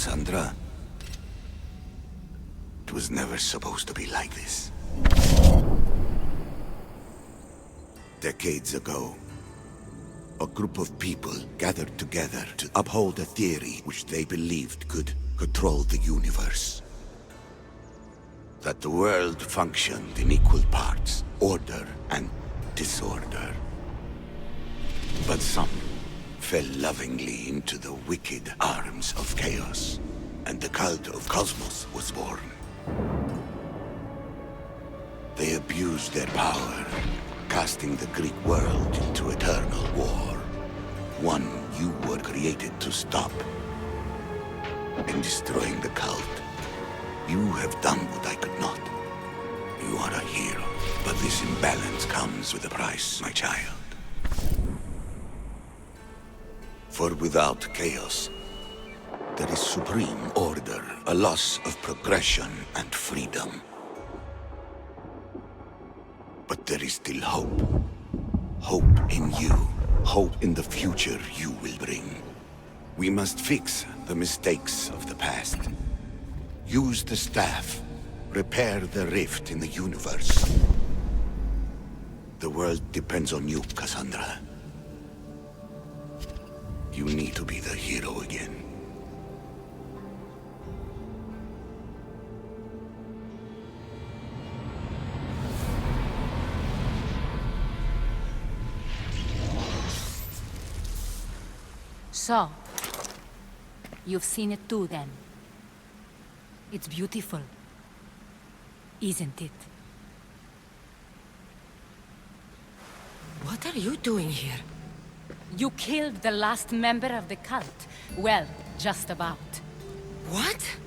Cassandra. It was never supposed to be like this. Decades ago, a group of people gathered together to uphold a theory which they believed could control the universe. That the world functioned in equal parts, order and disorder. But some fell lovingly into the wicked arms of chaos, and the cult of Kosmos was born. They abused their power, casting the Greek world into eternal war. One you were created to stop. In destroying the cult, you have done what I could not. You are a hero, but this imbalance comes with a price, my child. For without chaos, there is supreme order, a loss of progression and freedom. But there is still hope. Hope in you. Hope in the future you will bring. We must fix the mistakes of the past. Use the staff. Repair the rift in the universe. The world depends on you, Cassandra. You need to be the hero again. So, you've seen it too then. It's beautiful, isn't it? What are you doing here? You killed the last member of the cult. Well, just about. What?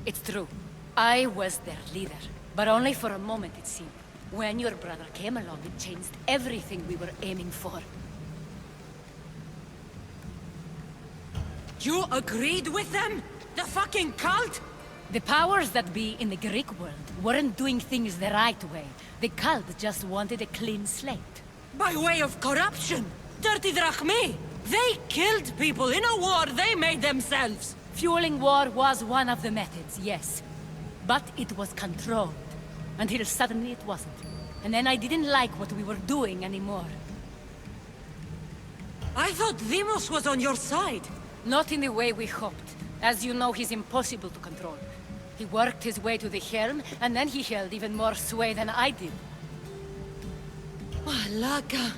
It's true. I was their leader, but only for a moment it seemed. When your brother came along, it changed everything we were aiming for. You agreed with them? The fucking cult? The powers that be in the Greek world weren't doing things the right way. The cult just wanted a clean slate. By way of corruption! Dirty drachmi! They killed people in a war they made themselves! Fueling war was one of the methods, yes. But it was controlled. Until suddenly it wasn't. And then I didn't like what we were doing anymore. I thought Demos was on your side. Not in the way we hoped. As you know, he's impossible to control. He worked his way to the helm, and then he held even more sway than I did. Malaga.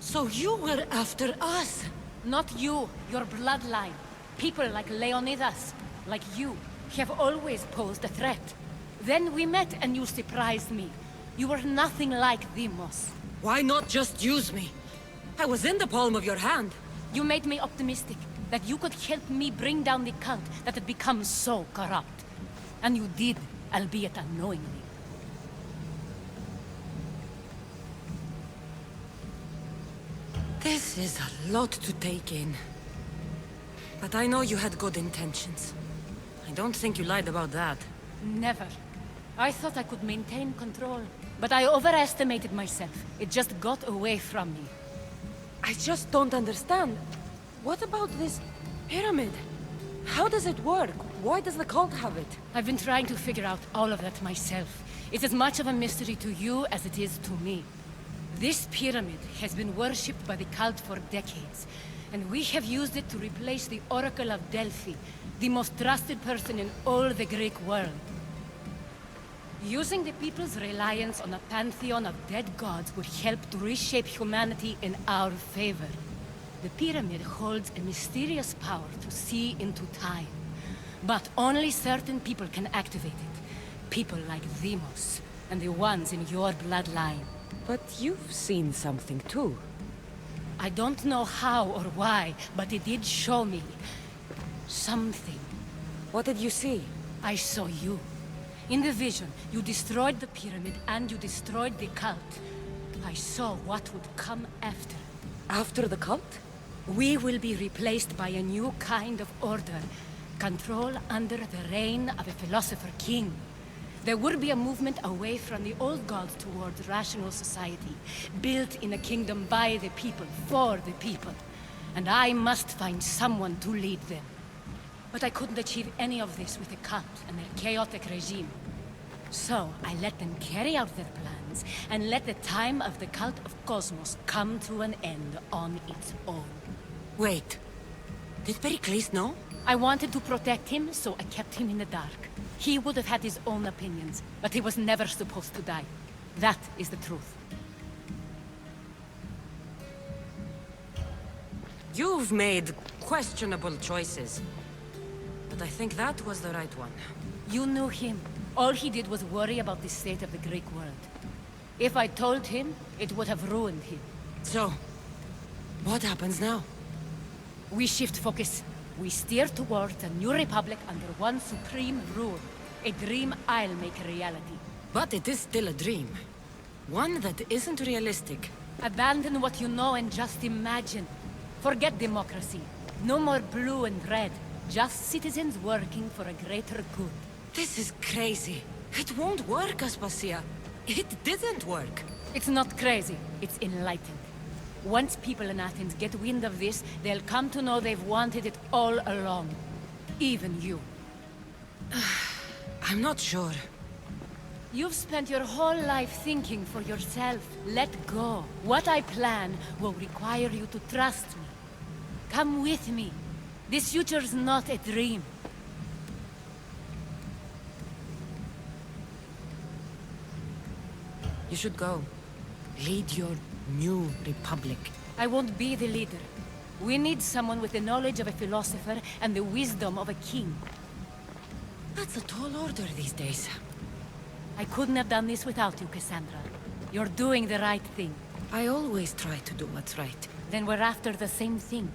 So you were after us? Not you, your bloodline. People like Leonidas, like you, have always posed a threat. Then we met and you surprised me. You were nothing like Demos. Why not just use me? I was in the palm of your hand. You made me optimistic that you could help me bring down the cult that had become so corrupt. And you did, albeit unknowingly. This is a lot to take in. But I know you had good intentions. I don't think you lied about that. Never. I thought I could maintain control, but I overestimated myself. It just got away from me. I just don't understand. What about this pyramid? How does it work? Why does the cult have it? I've been trying to figure out all of that myself. It's as much of a mystery to you as it is to me. This pyramid has been worshipped by the cult for decades, and we have used it to replace the Oracle of Delphi, the most trusted person in all the Greek world. Using the people's reliance on a pantheon of dead gods would help to reshape humanity in our favor. The pyramid holds a mysterious power to see into time. But only certain people can activate it. People like Demos, and the ones in your bloodline. But you've seen something too. I don't know how or why, but it did show me something. What did you see? I saw you. In the vision, you destroyed the pyramid and you destroyed the cult. I saw what would come after. After the cult? We will be replaced by a new kind of order. Control under the reign of a philosopher king. There would be a movement away from the old gods towards rational society, built in a kingdom by the people, for the people. And I must find someone to lead them. But I couldn't achieve any of this with the cult and their chaotic regime. So I let them carry out their plans, and let the time of the cult of Kosmos come to an end on its own. Wait. Did Pericles know? I wanted to protect him, so I kept him in the dark. He would have had his own opinions, but he was never supposed to die. That is the truth. You've made questionable choices. But I think that was the right one. You knew him. All he did was worry about the state of the Greek world. If I told him, it would have ruined him. So, what happens now? We shift focus. We steer towards a new republic under one supreme rule. A dream I'll make a reality. But it is still a dream. One that isn't realistic. Abandon what you know and just imagine. Forget democracy. No more blue and red. Just citizens working for a greater good. This is crazy. It won't work, Aspasia. It didn't work. It's not crazy. It's enlightened. Once people in Athens get wind of this, they'll come to know they've wanted it all along. Even you. I'm not sure. You've spent your whole life thinking for yourself. Let go. What I plan will require you to trust me. Come with me. This future's not a dream. You should go. Lead your new republic. I won't be the leader. We need someone with the knowledge of a philosopher and the wisdom of a king. That's a tall order these days. I couldn't have done this without you, Cassandra. You're doing the right thing. I always try to do what's right. Then we're after the same thing.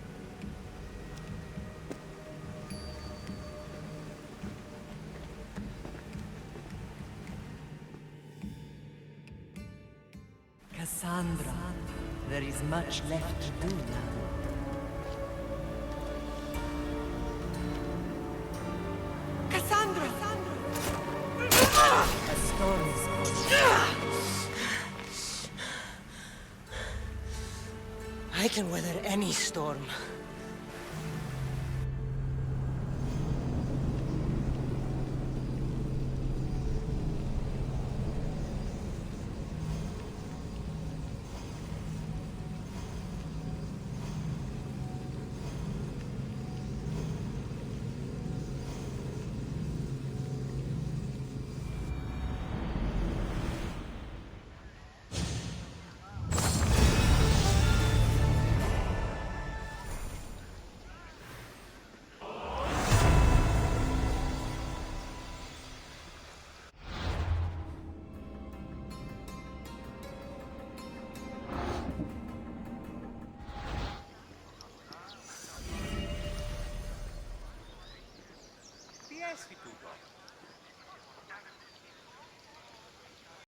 Cassandra, there is much left to do now. Cassandra! A storm is coming. I can weather any storm.